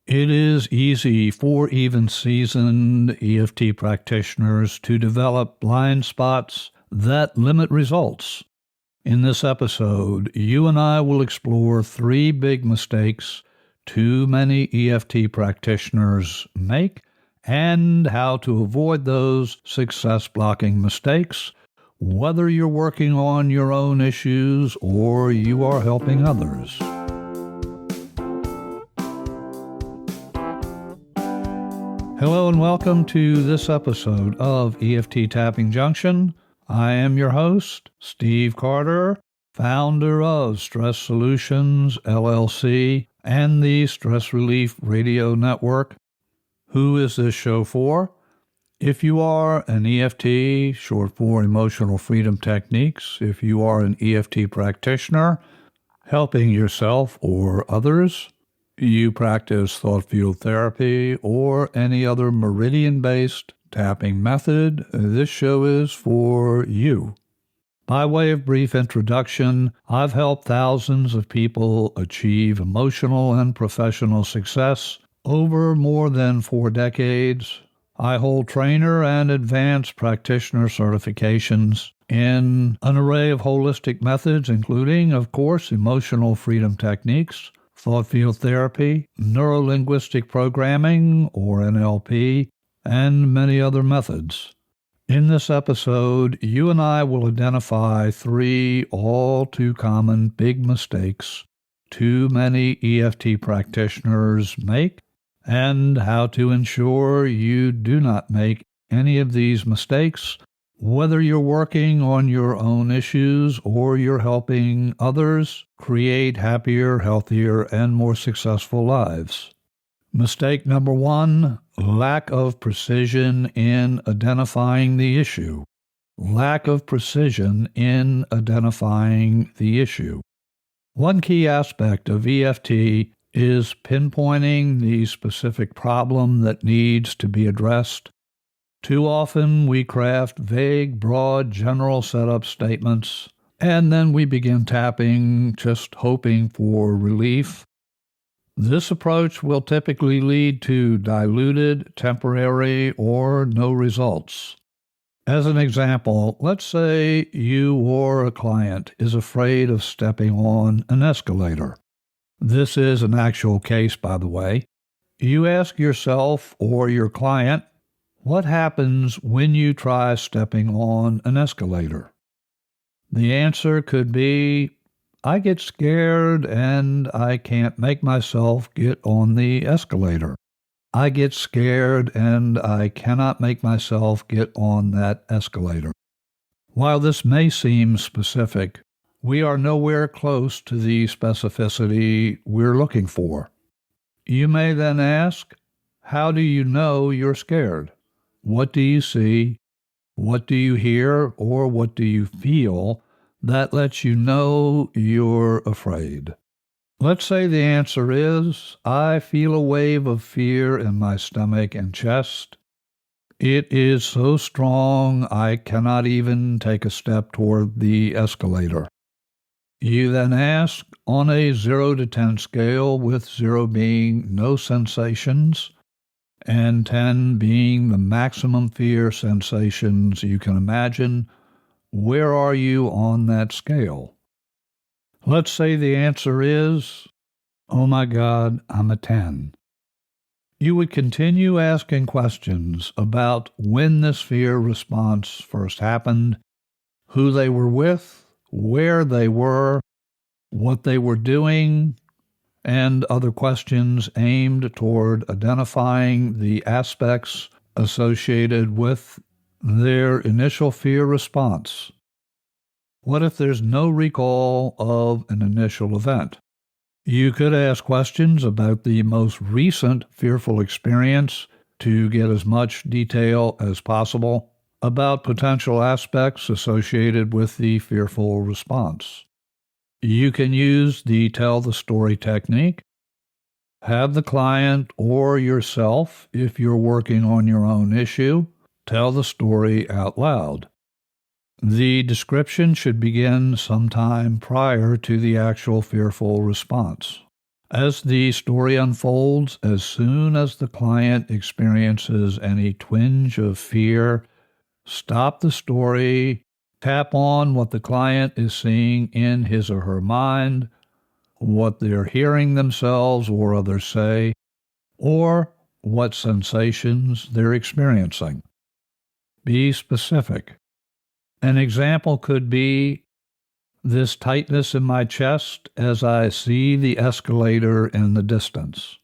It is easy for even seasoned EFT practitioners to develop blind spots that limit results. In this episode, you and I will explore 3 big mistakes too many EFT practitioners make and how to avoid those success-blocking mistakes, whether you're working on your own issues or you are helping others. Hello and welcome to this episode of EFT Tapping Junction. I am your host, Steve Carter, founder of Stress Solutions, LLC, and the Stress Relief Radio Network. Who is this show for? If you are an EFT, short for Emotional Freedom Techniques, if you are an EFT practitioner, helping yourself or others, you practice thought field therapy or any other meridian-based tapping method, this show is for you. By way of brief introduction, I've helped thousands of people achieve emotional and professional success over more than 4 decades. I hold trainer and advanced practitioner certifications in an array of holistic methods, including, of course, emotional freedom techniques, thought field therapy, neuro-linguistic programming, or NLP, and many other methods. In this episode, you and I will identify 3 all too common big mistakes too many EFT practitioners make, and how to ensure you do not make any of these mistakes, whether you're working on your own issues or you're helping others create happier, healthier, and more successful lives. Mistake number 1, lack of precision in identifying the issue. Lack of precision in identifying the issue. One key aspect of EFT is pinpointing the specific problem that needs to be addressed. Too often we craft vague, broad, general setup statements, and then we begin tapping, just hoping for relief. This approach will typically lead to diluted, temporary, or no results. As an example, let's say you or a client is afraid of stepping on an escalator. This is an actual case, by the way. You ask yourself or your client, what happens when you try stepping on an escalator? The answer could be, I get scared and I can't make myself get on the escalator. I get scared and I cannot make myself get on that escalator. While this may seem specific, we are nowhere close to the specificity we're looking for. You may then ask, how do you know you're scared? What do you see? What do you hear? Or what do you feel that lets you know you're afraid? Let's say the answer is, I feel a wave of fear in my stomach and chest. It is so strong I cannot even take a step toward the escalator. You then ask, on a 0 to 10 scale, with 0 being no sensations, and 10 being the maximum fear sensations you can imagine, where are you on that scale? Let's say the answer is, oh my God, I'm a 10. You would continue asking questions about when this fear response first happened, who they were with, where they were, what they were doing, and other questions aimed toward identifying the aspects associated with their initial fear response. What if there's no recall of an initial event? You could ask questions about the most recent fearful experience to get as much detail as possible about potential aspects associated with the fearful response. You can use the tell the story technique. Have the client or yourself, if you're working on your own issue, tell the story out loud. The description should begin sometime prior to the actual fearful response. As the story unfolds, as soon as the client experiences any twinge of fear, stop the story, tap on what the client is seeing in his or her mind, what they're hearing themselves or others say, or what sensations they're experiencing. Be specific. An example could be this tightness in my chest as I see the escalator in the distance.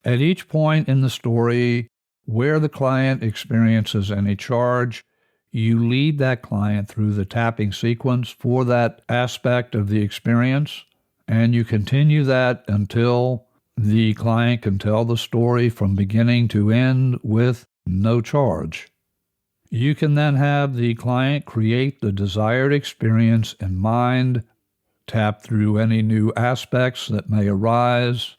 At each point in the story where the client experiences any charge, you lead that client through the tapping sequence for that aspect of the experience, and you continue that until the client can tell the story from beginning to end with no charge. You can then have the client create the desired experience in mind, tap through any new aspects that may arise,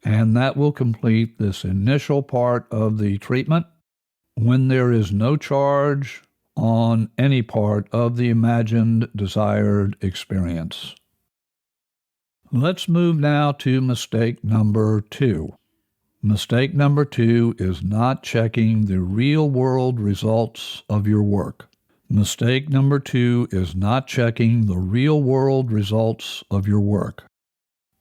and that will complete this initial part of the treatment when there is no charge on any part of the imagined desired experience. Let's move now to mistake number 2. Mistake number 2 is not checking the real-world results of your work. Mistake number 2 is not checking the real-world results of your work.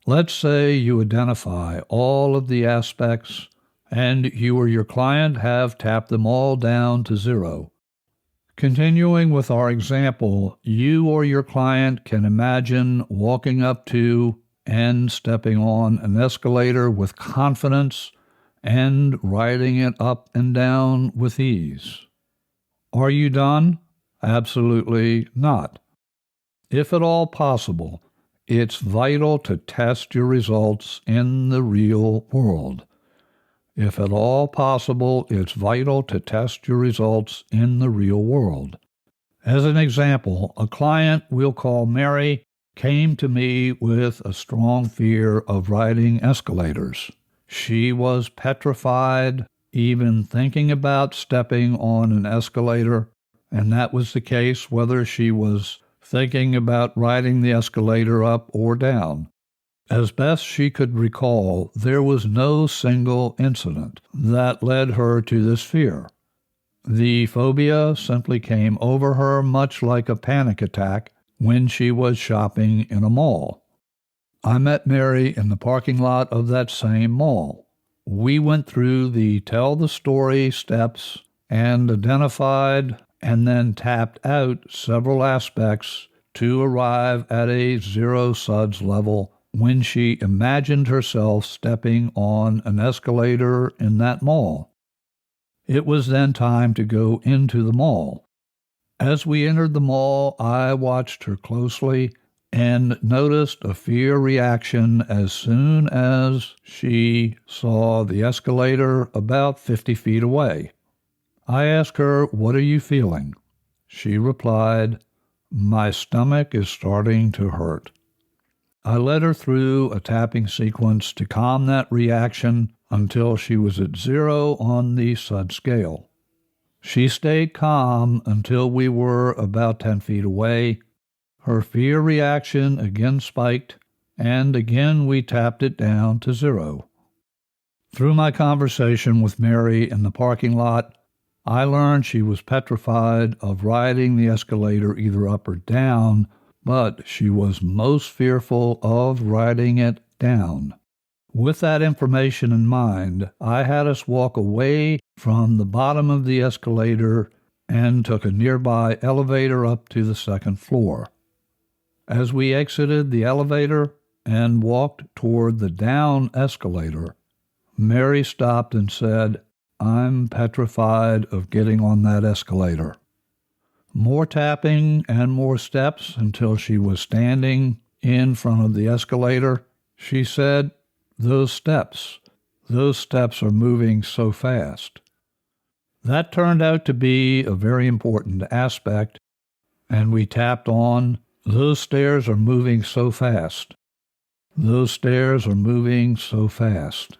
Let's say you identify all of the aspects and you or your client have tapped them all down to 0. Continuing with our example, you or your client can imagine walking up to and stepping on an escalator with confidence and riding it up and down with ease. Are you done? Absolutely not. If at all possible, it's vital to test your results in the real world. If at all possible, it's vital to test your results in the real world. As an example, a client we'll call Mary came to me with a strong fear of riding escalators. She was petrified, even thinking about stepping on an escalator, and that was the case whether she was thinking about riding the escalator up or down. As best she could recall, there was no single incident that led her to this fear. The phobia simply came over her much like a panic attack when she was shopping in a mall. I met Mary in the parking lot of that same mall. We went through the tell the story steps and identified and then tapped out several aspects to arrive at a 0 suds level when she imagined herself stepping on an escalator in that mall. It was then time to go into the mall. As we entered the mall, I watched her closely and noticed a fear reaction as soon as she saw the escalator about 50 feet away. I asked her, "What are you feeling?" She replied, "My stomach is starting to hurt." I led her through a tapping sequence to calm that reaction until she was at 0 on the SUD scale. She stayed calm until we were about 10 feet away. Her fear reaction again spiked, and again we tapped it down to 0. Through my conversation with Mary in the parking lot, I learned she was petrified of riding the escalator either up or down, but she was most fearful of riding it down. With that information in mind, I had us walk away from the bottom of the escalator and took a nearby elevator up to the 2nd floor. As we exited the elevator and walked toward the down escalator, Mary stopped and said, "I'm petrified of getting on that escalator." More tapping and more steps until she was standing in front of the escalator. She said, those steps are moving so fast." That turned out to be a very important aspect, and we tapped on, "Those stairs are moving so fast. Those stairs are moving so fast."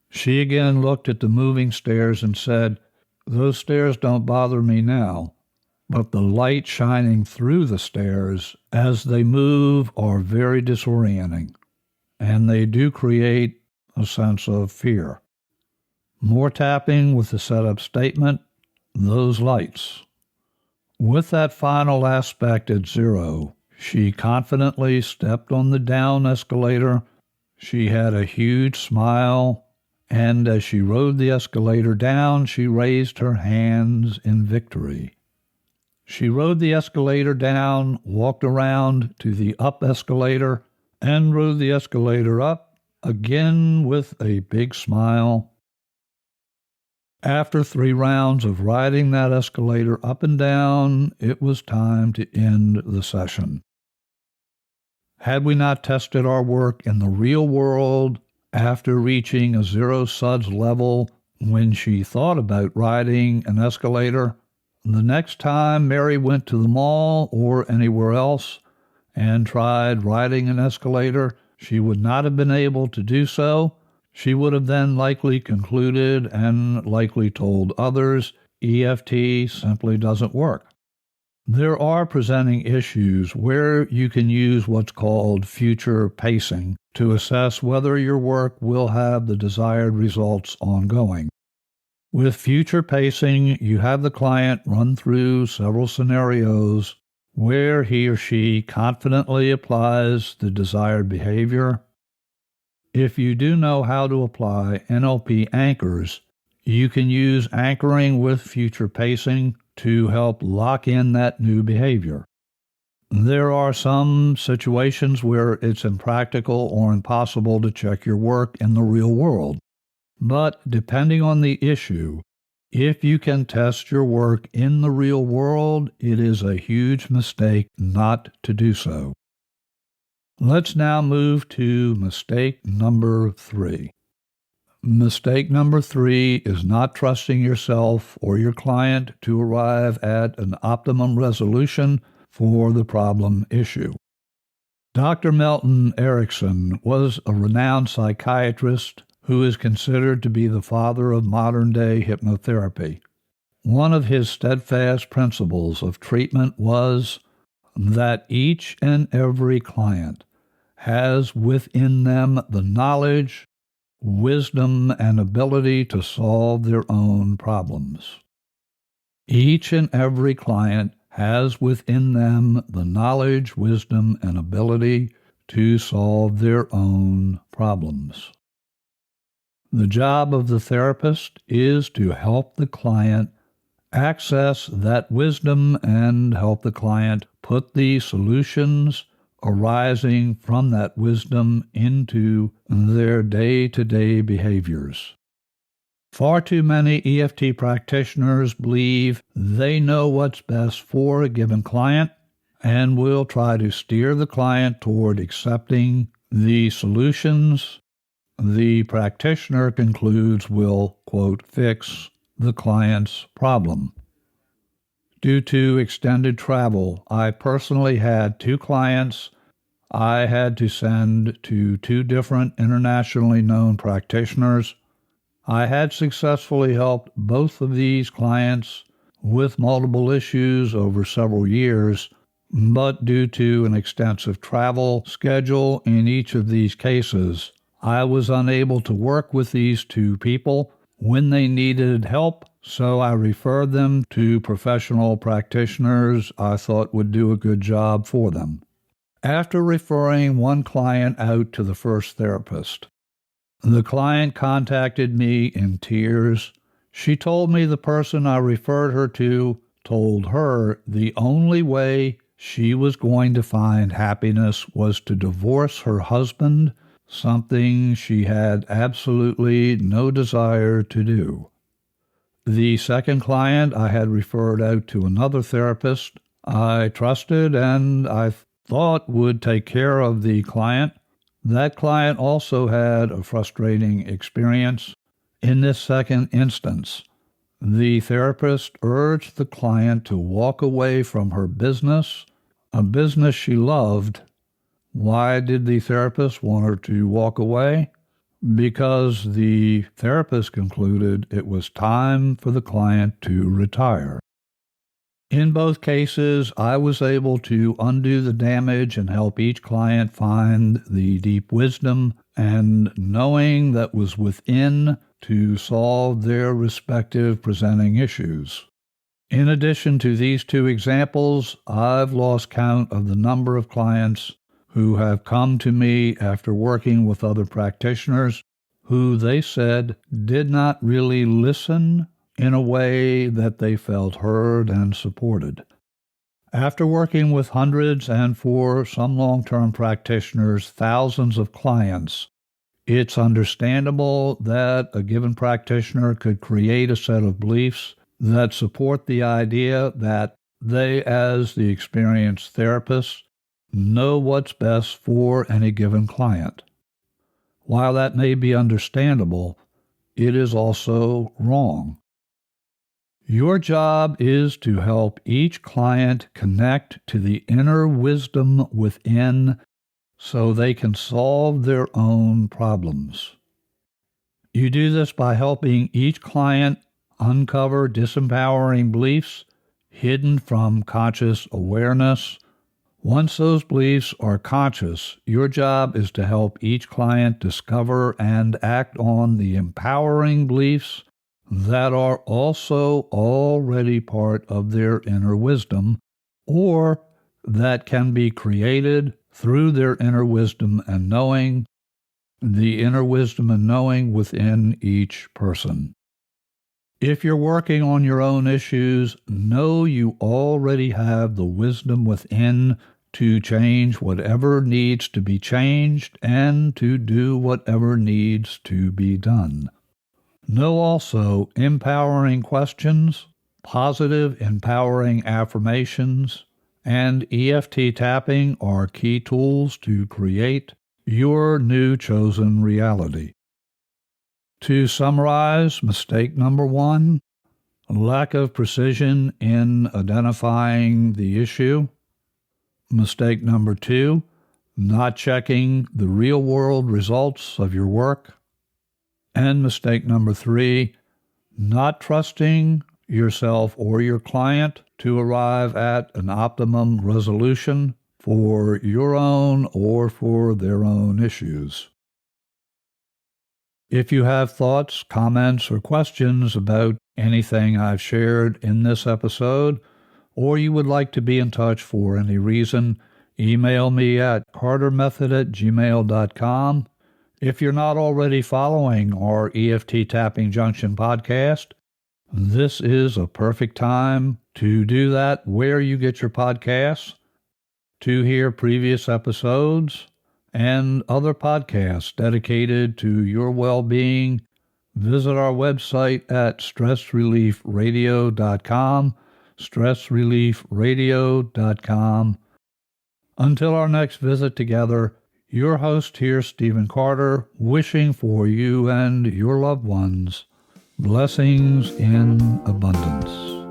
She again looked at the moving stairs and said, "Those stairs don't bother me now, but the light shining through the stairs as they move are very disorienting." and they do create a sense of fear. More tapping with the setup statement, those lights. With that final aspect at 0, she confidently stepped on the down escalator. She had a huge smile, and as she rode the escalator down, she raised her hands in victory. She rode the escalator down, walked around to the up escalator, and rode the escalator up, again with a big smile. After 3 rounds of riding that escalator up and down, it was time to end the session. Had we not tested our work in the real world after reaching a 0 suds level when she thought about riding an escalator, the next time Mary went to the mall or anywhere else and tried riding an escalator, she would not have been able to do so. She would have then likely concluded and likely told others, EFT simply doesn't work. There are presenting issues where you can use what's called future pacing to assess whether your work will have the desired results ongoing. With future pacing, you have the client run through several scenarios where he or she confidently applies the desired behavior. If you do know how to apply NLP anchors, you can use anchoring with future pacing to help lock in that new behavior. There are some situations where it's impractical or impossible to check your work in the real world. But depending on the issue, if you can test your work in the real world, it is a huge mistake not to do so. Let's now move to mistake number 3. Mistake number 3 is not trusting yourself or your client to arrive at an optimum resolution for the problem issue. Dr. Milton Erickson was a renowned psychiatrist who is considered to be the father of modern-day hypnotherapy. One of his steadfast principles of treatment was that each and every client has within them the knowledge, wisdom, and ability to solve their own problems. Each and every client has within them the knowledge, wisdom, and ability to solve their own problems. The job of the therapist is to help the client access that wisdom and help the client put the solutions arising from that wisdom into their day-to-day behaviors. Far too many EFT practitioners believe they know what's best for a given client and will try to steer the client toward accepting the solutions the practitioner concludes will, quote, fix the client's problem. Due to extended travel, I personally had 2 clients I had to send to 2 different internationally known practitioners. I had successfully helped both of these clients with multiple issues over several years, but due to an extensive travel schedule in each of these cases, I was unable to work with these 2 people when they needed help, so I referred them to professional practitioners I thought would do a good job for them. After referring one client out to the first therapist, the client contacted me in tears. She told me the person I referred her to told her the only way she was going to find happiness was to divorce her husband, something she had absolutely no desire to do. The second client I had referred out to another therapist I trusted and I thought would take care of the client. That client also had a frustrating experience. In this second instance, the therapist urged the client to walk away from her business, a business she loved. Why did the therapist want her to walk away? Because the therapist concluded it was time for the client to retire. In both cases, I was able to undo the damage and help each client find the deep wisdom and knowing that was within to solve their respective presenting issues. In addition to these two examples, I've lost count of the number of clients who have come to me after working with other practitioners who they said did not really listen in a way that they felt heard and supported. After working with hundreds and for some long-term practitioners, thousands of clients, it's understandable that a given practitioner could create a set of beliefs that support the idea that they, as the experienced therapists, know what's best for any given client. While that may be understandable, it is also wrong. Your job is to help each client connect to the inner wisdom within so they can solve their own problems. You do this by helping each client uncover disempowering beliefs hidden from conscious awareness. Once those beliefs are conscious, your job is to help each client discover and act on the empowering beliefs that are also already part of their inner wisdom, or that can be created through their inner wisdom and knowing, the inner wisdom and knowing within each person. If you're working on your own issues, know you already have the wisdom within to change whatever needs to be changed and to do whatever needs to be done. Know also empowering questions, positive empowering affirmations, and EFT tapping are key tools to create your new chosen reality. To summarize, mistake number 1, lack of precision in identifying the issue. Mistake number 2, not checking the real-world results of your work. And mistake number 3, not trusting yourself or your client to arrive at an optimum resolution for your own or for their own issues. If you have thoughts, comments, or questions about anything I've shared in this episode, or you would like to be in touch for any reason, email me at cartermethod@gmail.com. If you're not already following our EFT Tapping Junction podcast, this is a perfect time to do that where you get your podcasts, to hear previous episodes and other podcasts dedicated to your well-being. Visit our website at stressreliefradio.com, stressreliefradio.com. Until our next visit together, your host here, Stephen Carter, wishing for you and your loved ones blessings in abundance.